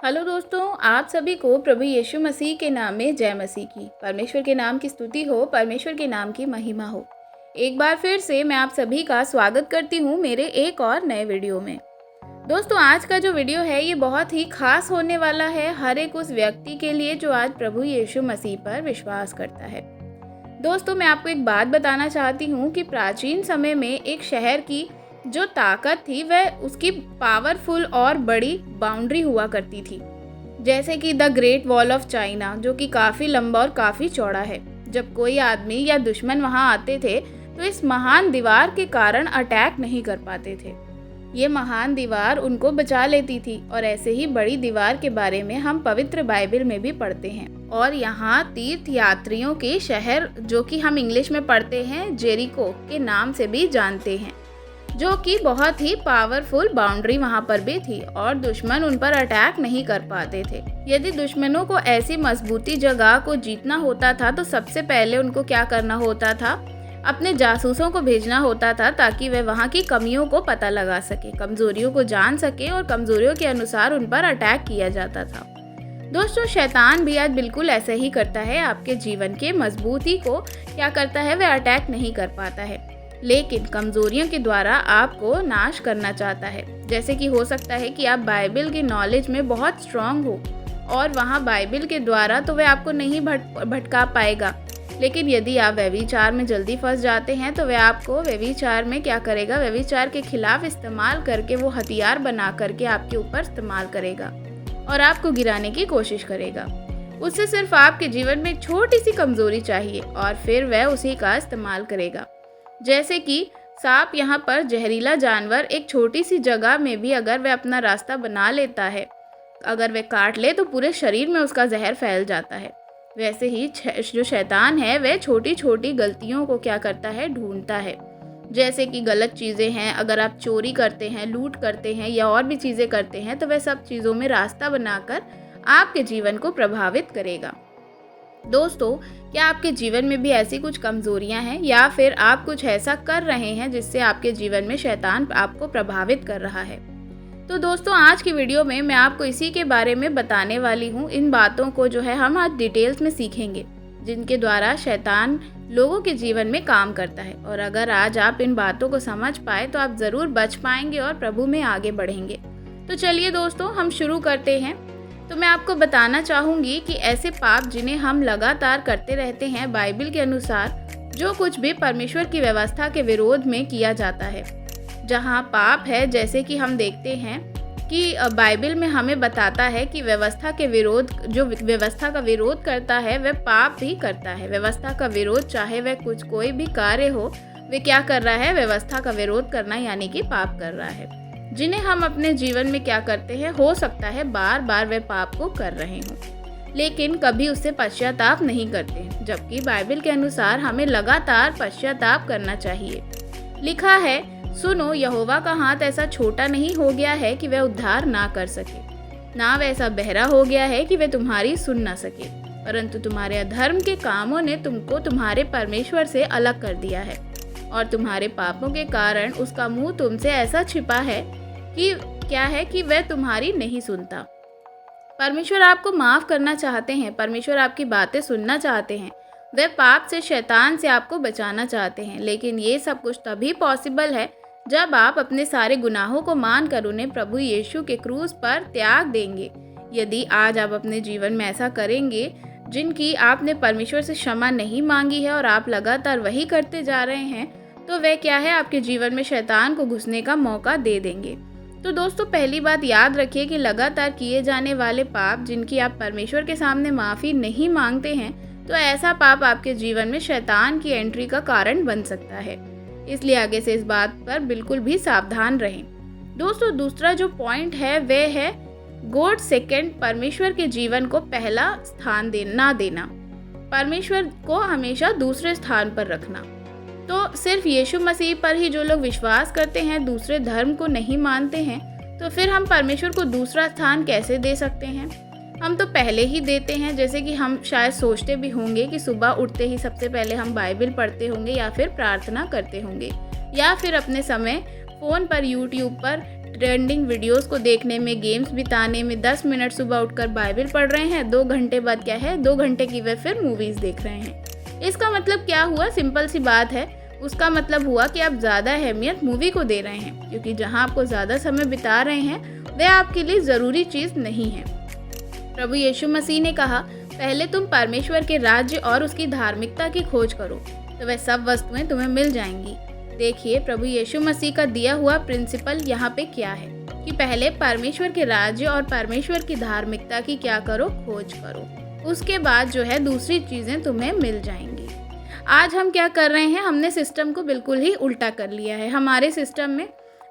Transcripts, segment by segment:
Hello दोस्तों, आप सभी को प्रभु यीशु मसीह के नाम में जय मसीह की। परमेश्वर के नाम की स्तुति हो, परमेश्वर के नाम की महिमा हो। एक बार फिर से मैं आप सभी का स्वागत करती हूँ मेरे एक और नए वीडियो में। दोस्तों, आज का जो वीडियो है ये बहुत ही खास होने वाला है हर एक उस व्यक्ति के लिए जो आज प्रभु यीशु मसीह पर विश्वास करता है। दोस्तों, मैं आपको एक बात बताना चाहती हूँ कि प्राचीन समय में एक शहर की जो ताकत थी वह उसकी पावरफुल और बड़ी बाउंड्री हुआ करती थी, जैसे कि the great wall of China, जो कि काफ़ी लंबा और काफ़ी चौड़ा है। जब कोई आदमी या दुश्मन वहां आते थे तो इस महान दीवार के कारण अटैक नहीं कर पाते थे। ये महान दीवार उनको बचा लेती थी और ऐसे ही बड़ी दीवार के बारे में हम पवित्र बाइबल में भी पढ़ते हैं। और यहाँ तीर्थ यात्रियों के शहर, जो कि हम इंग्लिश में पढ़ते हैं जेरिको के नाम से भी जानते हैं, जो कि बहुत ही पावरफुल बाउंड्री वहां पर भी थी और दुश्मन उन पर अटैक नहीं कर पाते थे। यदि दुश्मनों को ऐसी मजबूती जगह को जीतना होता था तो सबसे पहले उनको क्या करना होता था, अपने जासूसों को भेजना होता था ताकि वे वहां की कमियों को पता लगा सके, कमजोरियों को जान सके और कमजोरियों के अनुसार उन पर अटैक किया जाता था। दोस्तों, शैतान भी आज बिल्कुल ऐसे ही करता है। आपके जीवन के मजबूती को क्या करता है, वह अटैक नहीं कर पाता है, लेकिन कमजोरियों के द्वारा आपको नाश करना चाहता है। जैसे कि हो सकता है कि आप बाइबल की नॉलेज में बहुत स्ट्रांग हो और वहाँ बाइबल के द्वारा तो वह आपको नहीं भटका पाएगा, लेकिन यदि आप व्यभिचार में जल्दी फंस जाते हैं तो वह आपको व्यभिचार में क्या करेगा, व्यभिचार के खिलाफ इस्तेमाल करके वो हथियार बना करके आपके ऊपर इस्तेमाल करेगा और आपको गिराने की कोशिश करेगा। उससे सिर्फ आपके जीवन में एक छोटी सी कमजोरी चाहिए और फिर वह उसी का इस्तेमाल करेगा। जैसे कि सांप, यहाँ पर जहरीला जानवर एक छोटी सी जगह में भी अगर वह अपना रास्ता बना लेता है, अगर वह काट ले तो पूरे शरीर में उसका जहर फैल जाता है। वैसे ही जो शैतान है वह छोटी छोटी गलतियों को क्या करता है, ढूंढता है। जैसे कि गलत चीज़ें हैं, अगर आप चोरी करते हैं, लूट करते हैं या और भी चीज़ें करते हैं तो वह सब चीज़ों में रास्ता बनाकर आपके जीवन को प्रभावित करेगा। दोस्तों, क्या आपके जीवन में भी ऐसी कुछ कमजोरियां हैं या फिर आप कुछ ऐसा कर रहे हैं जिससे आपके जीवन में शैतान आपको प्रभावित कर रहा है? तो दोस्तों, आज की वीडियो में मैं आपको इसी के बारे में बताने वाली हूँ। इन बातों को जो है हम आज डिटेल्स में सीखेंगे, जिनके द्वारा शैतान लोगों के जीवन में काम करता है। और अगर आज आप इन बातों को समझ पाए तो आप ज़रूर बच पाएंगे और प्रभु में आगे बढ़ेंगे। तो चलिए दोस्तों, हम शुरू करते हैं। तो मैं आपको बताना चाहूँगी कि ऐसे पाप जिन्हें हम लगातार करते रहते हैं, बाइबल के अनुसार जो कुछ भी परमेश्वर की व्यवस्था के विरोध में किया जाता है। जहाँ पाप है, जैसे कि हम देखते हैं कि बाइबल में हमें बताता है कि व्यवस्था के विरोध, जो व्यवस्था का विरोध करता है वह पाप भी करता है। व्यवस्था का विरोध, चाहे वह कोई भी कार्य हो, वह क्या कर रहा है, व्यवस्था का विरोध करना यानी कि पाप कर रहा है। जिन्हें हम अपने जीवन में क्या करते हैं, हो सकता है बार बार वे पाप को कर रहे हों, लेकिन कभी उससे पश्चाताप नहीं करते, जबकि बाइबल के अनुसार हमें लगातार पश्चाताप करना चाहिए। लिखा है, सुनो, यहोवा का हाथ ऐसा छोटा नहीं हो गया है कि वह उद्धार ना कर सके, ना वह ऐसा बहरा हो गया है कि वह तुम्हारी सुन ना सके, परंतु तुम्हारे अधर्म के कामों ने तुमको तुम्हारे परमेश्वर से अलग कर दिया है और तुम्हारे पापों के कारण उसका मुंह तुमसे ऐसा छिपा है कि क्या है कि वह तुम्हारी नहीं सुनता। परमेश्वर आपको माफ करना चाहते हैं, परमेश्वर आपकी बातें सुनना चाहते हैं, वह पाप से, शैतान से आपको बचाना चाहते हैं, लेकिन ये सब कुछ तभी पॉसिबल है जब आप अपने सारे गुनाहों को मानकर उन्हें प्रभु यीशु के क्रूस पर त्याग देंगे। यदि आज आप अपने जीवन में ऐसा करेंगे जिनकी आपने परमेश्वर से क्षमा नहीं मांगी है और आप लगातार वही करते जा रहे हैं, तो वह क्या है, आपके जीवन में शैतान को घुसने का मौका दे देंगे। तो दोस्तों, पहली बात याद रखिए कि लगातार किए जाने वाले पाप जिनकी आप परमेश्वर के सामने माफ़ी नहीं मांगते हैं, तो ऐसा पाप आपके जीवन में शैतान की एंट्री का कारण बन सकता है। इसलिए आगे से इस बात पर बिल्कुल भी सावधान रहें। दोस्तों, दूसरा जो पॉइंट है वह है गॉड सेकंड, परमेश्वर के जीवन को पहला स्थान ना देना, परमेश्वर को हमेशा दूसरे स्थान पर रखना। तो सिर्फ यीशु मसीह पर ही जो लोग विश्वास करते हैं, दूसरे धर्म को नहीं मानते हैं, तो फिर हम परमेश्वर को दूसरा स्थान कैसे दे सकते हैं? हम तो पहले ही देते हैं। जैसे कि हम शायद सोचते भी होंगे कि सुबह उठते ही सबसे पहले हम बाइबल पढ़ते होंगे या फिर प्रार्थना करते होंगे, या फिर अपने समय फ़ोन पर, यूट्यूब पर ट्रेंडिंग वीडियोस को देखने में, गेम्स बिताने में, 10 मिनट सुबह उठकर बाइबल पढ़ रहे हैं, 2 घंटे बाद क्या है, 2 घंटे की वे फिर मूवीज़ देख रहे हैं। इसका मतलब क्या हुआ? सिंपल सी बात है, उसका मतलब हुआ कि आप ज़्यादा अहमियत मूवी को दे रहे हैं, क्योंकि जहाँ आपको ज़्यादा समय बिता रहे हैं वह आपके लिए ज़रूरी चीज़ नहीं है। प्रभु यीशु मसीह ने कहा, पहले तुम परमेश्वर के राज्य और उसकी धार्मिकता की खोज करो, तो वह सब वस्तुएं तुम्हें मिल जाएंगी। देखिए, प्रभु यीशु मसीह का दिया हुआ प्रिंसिपल यहाँ पे क्या है कि पहले परमेश्वर के राज्य और परमेश्वर की धार्मिकता की क्या करो, खोज करो। उसके बाद जो है दूसरी चीज़ें तुम्हें मिल जाएंगी। आज हम क्या कर रहे हैं, हमने सिस्टम को बिल्कुल ही उल्टा कर लिया है। हमारे सिस्टम में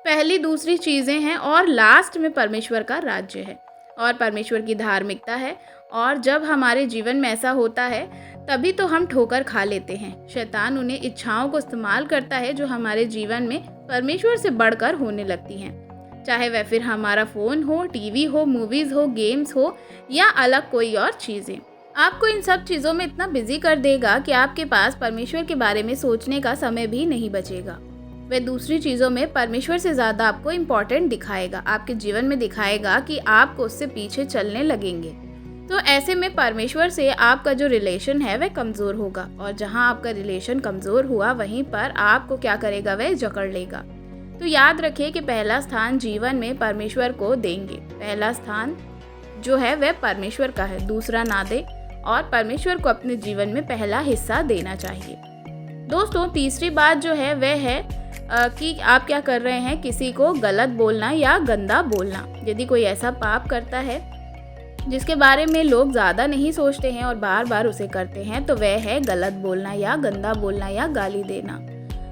पहली दूसरी चीज़ें हैं और लास्ट में परमेश्वर का राज्य है और परमेश्वर की धार्मिकता है। और जब हमारे जीवन में ऐसा होता है तभी तो हम ठोकर खा लेते हैं। शैतान उन्हें इच्छाओं को इस्तेमाल करता है जो हमारे जीवन में परमेश्वर से बढ़कर होने लगती हैं, चाहे वह फिर हमारा फ़ोन हो, टीवी हो, मूवीज़ हो, गेम्स हो या अलग कोई और चीज़ें। आपको इन सब चीज़ों में इतना बिजी कर देगा कि आपके पास परमेश्वर के बारे में सोचने का समय भी नहीं बचेगा। वह दूसरी चीज़ों में परमेश्वर से ज़्यादा आपको इम्पोर्टेंट दिखाएगा, आपके जीवन में दिखाएगा कि आपको उससे पीछे चलने लगेंगे। तो ऐसे में परमेश्वर से आपका जो रिलेशन है वह कमज़ोर होगा और जहाँ आपका रिलेशन कमज़ोर हुआ वहीं पर आपको क्या करेगा, वह जकड़ लेगा। तो याद रखिए कि पहला स्थान जीवन में परमेश्वर को देंगे। पहला स्थान जो है वह परमेश्वर का है, दूसरा ना दे और परमेश्वर को अपने जीवन में पहला हिस्सा देना चाहिए। दोस्तों, तीसरी बात जो है वह है कि आप क्या कर रहे हैं, किसी को गलत बोलना या गंदा बोलना। यदि कोई ऐसा पाप करता है जिसके बारे में लोग ज़्यादा नहीं सोचते हैं और बार बार उसे करते हैं, तो वह है गलत बोलना या गंदा बोलना या गाली देना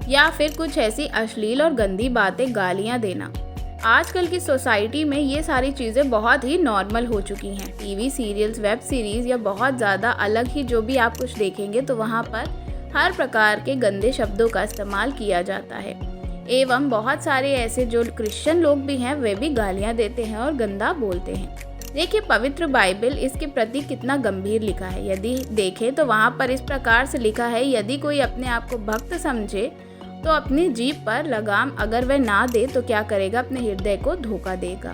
या फिर कुछ ऐसी अश्लील और गंदी बातें, गालियाँ देना। आजकल की सोसाइटी में ये सारी चीज़ें बहुत ही नॉर्मल हो चुकी हैं। टीवी सीरियल्स, वेब सीरीज़ या बहुत ज़्यादा अलग ही जो भी आप कुछ देखेंगे तो वहाँ पर हर प्रकार के गंदे शब्दों का इस्तेमाल किया जाता है। एवं बहुत सारे ऐसे जो क्रिश्चियन लोग भी हैं वे भी गालियाँ देते हैं और गंदा बोलते हैं। देखिए, पवित्र बाइबल इसके प्रति कितना गंभीर लिखा है। यदि देखें तो वहाँ पर इस प्रकार से लिखा है, यदि कोई अपने आप को भक्त समझे तो अपनी जीभ पर लगाम अगर वह ना दे तो क्या करेगा, अपने हृदय को धोखा देगा,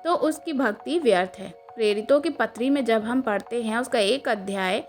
तो उसकी भक्ति व्यर्थ है। प्रेरितों की पत्री में जब हम पढ़ते हैं उसका 1 अध्याय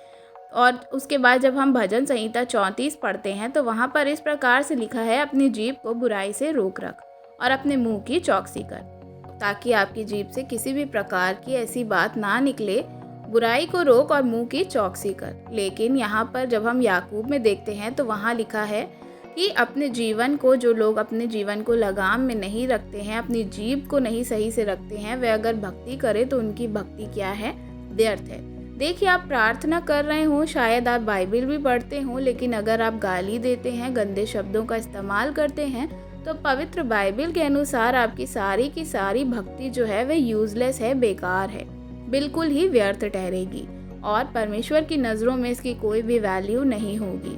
और उसके बाद जब हम भजन संहिता 34 पढ़ते हैं तो वहाँ पर इस प्रकार से लिखा है, अपनी जीभ को बुराई से रोक रख और अपने मुंह की चौकसी कर, ताकि आपकी जीभ से किसी भी प्रकार की ऐसी बात ना निकले। बुराई को रोक और मुंह की चौकसी कर। लेकिन यहाँ पर जब हम याकूब में देखते हैं तो वहाँ लिखा है कि अपने जीवन को, जो लोग अपने जीवन को लगाम में नहीं रखते हैं, अपनी जीभ को नहीं सही से रखते हैं, वे अगर भक्ति करें तो उनकी भक्ति क्या है, व्यर्थ है। देखिए, आप प्रार्थना कर रहे हो, शायद आप बाइबल भी पढ़ते हो, लेकिन अगर आप गाली देते हैं, गंदे शब्दों का इस्तेमाल करते हैं, तो पवित्र बाइबल के अनुसार आपकी सारी की सारी भक्ति जो है वह यूजलेस है, बेकार है, बिल्कुल ही व्यर्थ ठहरेगी और परमेश्वर की नज़रों में इसकी कोई भी वैल्यू नहीं होगी।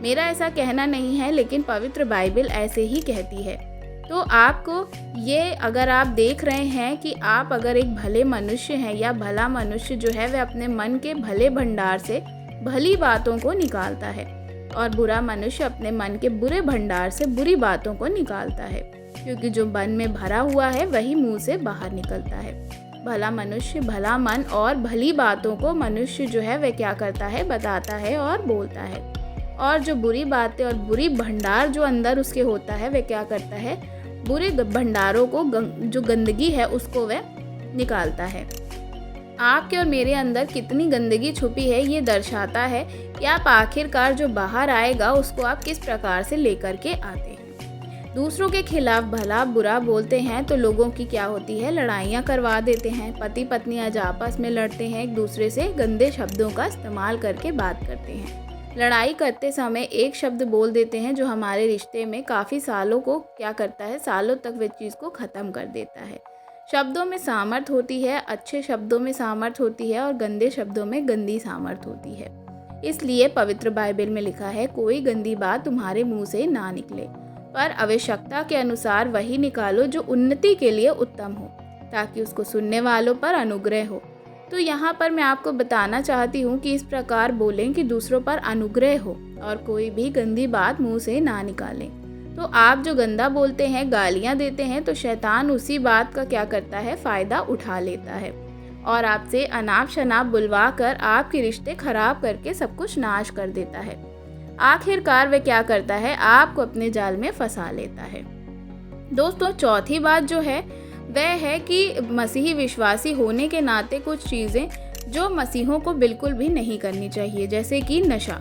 मेरा ऐसा कहना नहीं है, लेकिन पवित्र बाइबल ऐसे ही कहती है। तो आपको ये, अगर आप देख रहे हैं कि आप अगर एक भले मनुष्य हैं या भला मनुष्य जो है वह अपने मन के भले भंडार से भली बातों को निकालता है और बुरा मनुष्य अपने मन के बुरे भंडार से बुरी बातों को निकालता है, क्योंकि जो मन में भरा हुआ है वही मुंह से बाहर निकलता है। भला मनुष्य, भला मन और भली बातों को मनुष्य जो है वह क्या करता है, बताता है और बोलता है, और जो बुरी बातें और बुरी भंडार जो अंदर उसके होता है वह क्या करता है, बुरे भंडारों को, जो गंदगी है उसको वह निकालता है। आपके और मेरे अंदर कितनी गंदगी छुपी है ये दर्शाता है कि आप आखिरकार जो बाहर आएगा उसको आप किस प्रकार से लेकर के आते हैं। दूसरों के खिलाफ भला बुरा बोलते हैं तो लोगों की क्या होती है, लड़ाइयाँ करवा देते हैं। पति पत्नी आज आपस में लड़ते हैं, एक दूसरे से गंदे शब्दों का इस्तेमाल करके बात करते हैं। लड़ाई करते समय एक शब्द बोल देते हैं जो हमारे रिश्ते में काफ़ी सालों को क्या करता है, सालों तक वह चीज़ को ख़त्म कर देता है। शब्दों में सामर्थ्य होती है, अच्छे शब्दों में सामर्थ्य होती है और गंदे शब्दों में गंदी सामर्थ्य होती है। इसलिए पवित्र बाइबल में लिखा है, कोई गंदी बात तुम्हारे मुंह से ना निकले, पर आवश्यकता के अनुसार वही निकालो जो उन्नति के लिए उत्तम हो, ताकि उसको सुनने वालों पर अनुग्रह हो। तो यहाँ पर मैं आपको बताना चाहती हूँ कि इस प्रकार बोलें कि दूसरों पर अनुग्रह हो और कोई भी गंदी बात मुंह से ना निकालें। तो आप जो गंदा बोलते हैं, गालियाँ देते हैं, तो शैतान उसी बात का क्या करता है, फ़ायदा उठा लेता है और आपसे अनाप शनाप बुलवा कर आपके रिश्ते खराब करके सब कुछ नाश कर देता है। आखिरकार वह क्या करता है, आपको अपने जाल में फंसा लेता है। दोस्तों, चौथी बात जो है वह है कि मसीही विश्वासी होने के नाते कुछ चीज़ें जो मसीहों को बिल्कुल भी नहीं करनी चाहिए, जैसे कि नशा।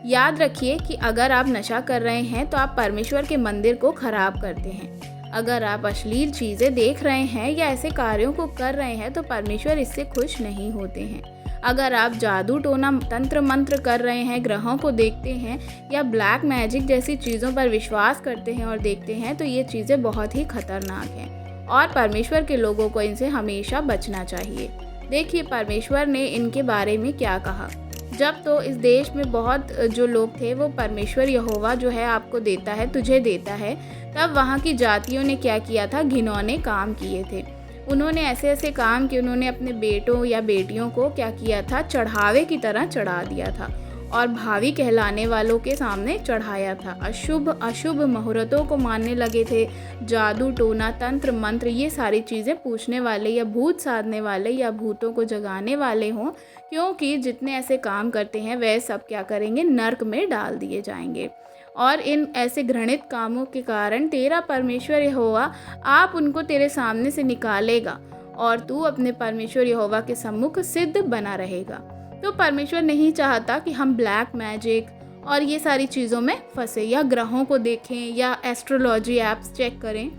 याद रखिए कि अगर आप नशा कर रहे हैं तो आप परमेश्वर के मंदिर को खराब करते हैं। अगर आप अश्लील चीज़ें देख रहे हैं या ऐसे कार्यों को कर रहे हैं तो परमेश्वर इससे खुश नहीं होते हैं। अगर आप जादू टोना तंत्र मंत्र कर रहे हैं, ग्रहों को देखते हैं या ब्लैक मैजिक जैसी चीज़ों पर विश्वास करते हैं और देखते हैं, तो ये चीज़ें बहुत ही खतरनाक हैं और परमेश्वर के लोगों को इनसे हमेशा बचना चाहिए। देखिए परमेश्वर ने इनके बारे में क्या कहा। जब तो इस देश में बहुत जो लोग थे वो परमेश्वर यहोवा जो है आपको देता है, तुझे देता है, तब वहाँ की जातियों ने क्या किया था, घिनौने काम किए थे। उन्होंने ऐसे ऐसे काम किए, उन्होंने अपने बेटों या बेटियों को क्या किया था, चढ़ावे की तरह चढ़ा दिया था और भावी कहलाने वालों के सामने चढ़ाया था। अशुभ मुहूर्तों को मानने लगे थे। जादू टोना तंत्र मंत्र ये सारी चीज़ें पूछने वाले या भूत साधने वाले या भूतों को जगाने वाले हों, क्योंकि जितने ऐसे काम करते हैं वह सब क्या करेंगे, नर्क में डाल दिए जाएंगे। और इन ऐसे घृणित कामों के कारण तेरा परमेश्वर यहोवा आप उनको तेरे सामने से निकालेगा और तू अपने परमेश्वर यहोवा के सम्मुख सिद्ध बना रहेगा। तो परमेश्वर नहीं चाहता कि हम ब्लैक मैजिक और ये सारी चीज़ों में फंसे या ग्रहों को देखें या एस्ट्रोलॉजी ऐप्स चेक करें।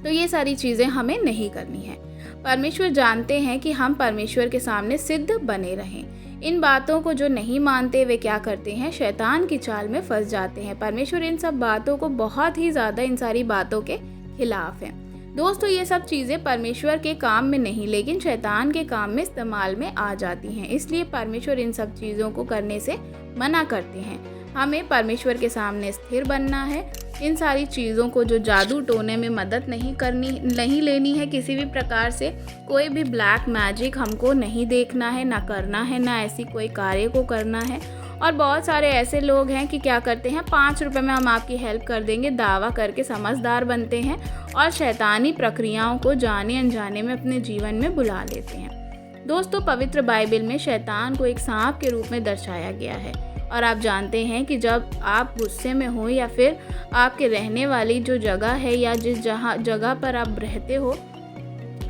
तो ये सारी चीज़ें हमें नहीं करनी है। परमेश्वर जानते हैं कि हम परमेश्वर के सामने सिद्ध बने रहें। इन बातों को जो नहीं मानते वे क्या करते हैं, शैतान की चाल में फंस जाते हैं। परमेश्वर इन सब बातों को बहुत ही ज़्यादा इन सारी बातों के खिलाफ है। दोस्तों, ये सब चीज़ें परमेश्वर के काम में नहीं लेकिन शैतान के काम में इस्तेमाल में आ जाती हैं। इसलिए परमेश्वर इन सब चीज़ों को करने से मना करते हैं। हमें परमेश्वर के सामने स्थिर बनना है। इन सारी चीज़ों को जो जादू टोने में मदद नहीं लेनी है किसी भी प्रकार से। कोई भी ब्लैक मैजिक हमको नहीं देखना है, ना करना है, ना ऐसी कोई कार्य को करना है। और बहुत सारे ऐसे लोग हैं कि क्या करते हैं, 5 रुपए में हम आपकी हेल्प कर देंगे दावा करके समझदार बनते हैं और शैतानी प्रक्रियाओं को जाने अनजाने में अपने जीवन में बुला लेते हैं। दोस्तों, पवित्र बाइबल में शैतान को एक सांप के रूप में दर्शाया गया है और आप जानते हैं कि जब आप गुस्से में हो या फिर आपके रहने वाली जो जगह है या जिस जगह पर आप रहते हो,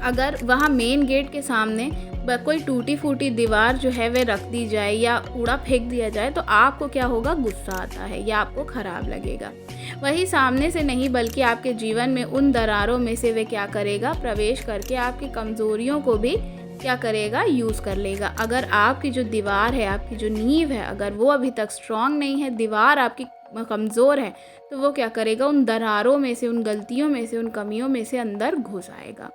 अगर वहाँ मेन गेट के सामने कोई टूटी फूटी दीवार जो है वह रख दी जाए या कूड़ा फेंक दिया जाए तो आपको क्या होगा, गुस्सा आता है या आपको ख़राब लगेगा। वही सामने से नहीं बल्कि आपके जीवन में उन दरारों में से वे क्या करेगा, प्रवेश करके आपकी कमज़ोरियों को भी क्या करेगा, यूज़ कर लेगा। अगर आपकी जो दीवार है, आपकी जो नींव है, अगर वो अभी तक स्ट्रांग नहीं है, दीवार आपकी कमज़ोर है, तो वो क्या करेगा, उन दरारों में से, उन गलतियों में से, उन कमियों में से अंदर घुस आएगा।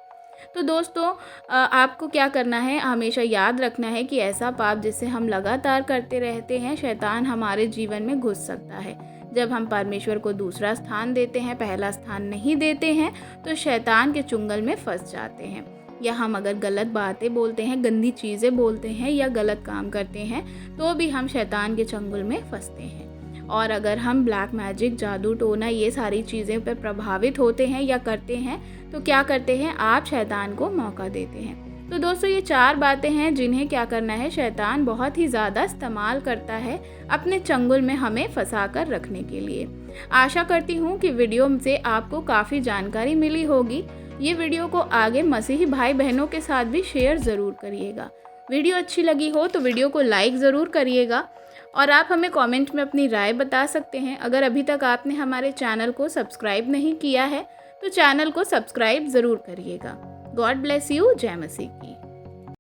तो दोस्तों, आपको क्या करना है, हमेशा याद रखना है कि ऐसा पाप जिससे हम लगातार करते रहते हैं, शैतान हमारे जीवन में घुस सकता है। जब हम परमेश्वर को दूसरा स्थान देते हैं, पहला स्थान नहीं देते हैं, तो शैतान के चुंगल में फंस जाते हैं। या हम अगर गलत बातें बोलते हैं, गंदी चीज़ें बोलते हैं या गलत काम करते हैं, तो भी हम शैतान के चंगुल में फंसते हैं। और अगर हम ब्लैक मैजिक, जादू टोना ये सारी चीज़ें पर प्रभावित होते हैं या करते हैं, तो क्या करते हैं, आप शैतान को मौका देते हैं। तो दोस्तों, ये 4 बातें हैं जिन्हें क्या करना है, शैतान बहुत ही ज़्यादा इस्तेमाल करता है अपने चंगुल में हमें फंसा कर रखने के लिए। आशा करती हूँ कि वीडियो से आपको काफ़ी जानकारी मिली होगी। ये वीडियो को आगे मसीही भाई बहनों के साथ भी शेयर ज़रूर करिएगा। वीडियो अच्छी लगी हो तो वीडियो को लाइक ज़रूर करिएगा और आप हमें कमेंट में अपनी राय बता सकते हैं। अगर अभी तक आपने हमारे चैनल को सब्सक्राइब नहीं किया है तो चैनल को सब्सक्राइब ज़रूर करिएगा। God bless you. जय मसीह की।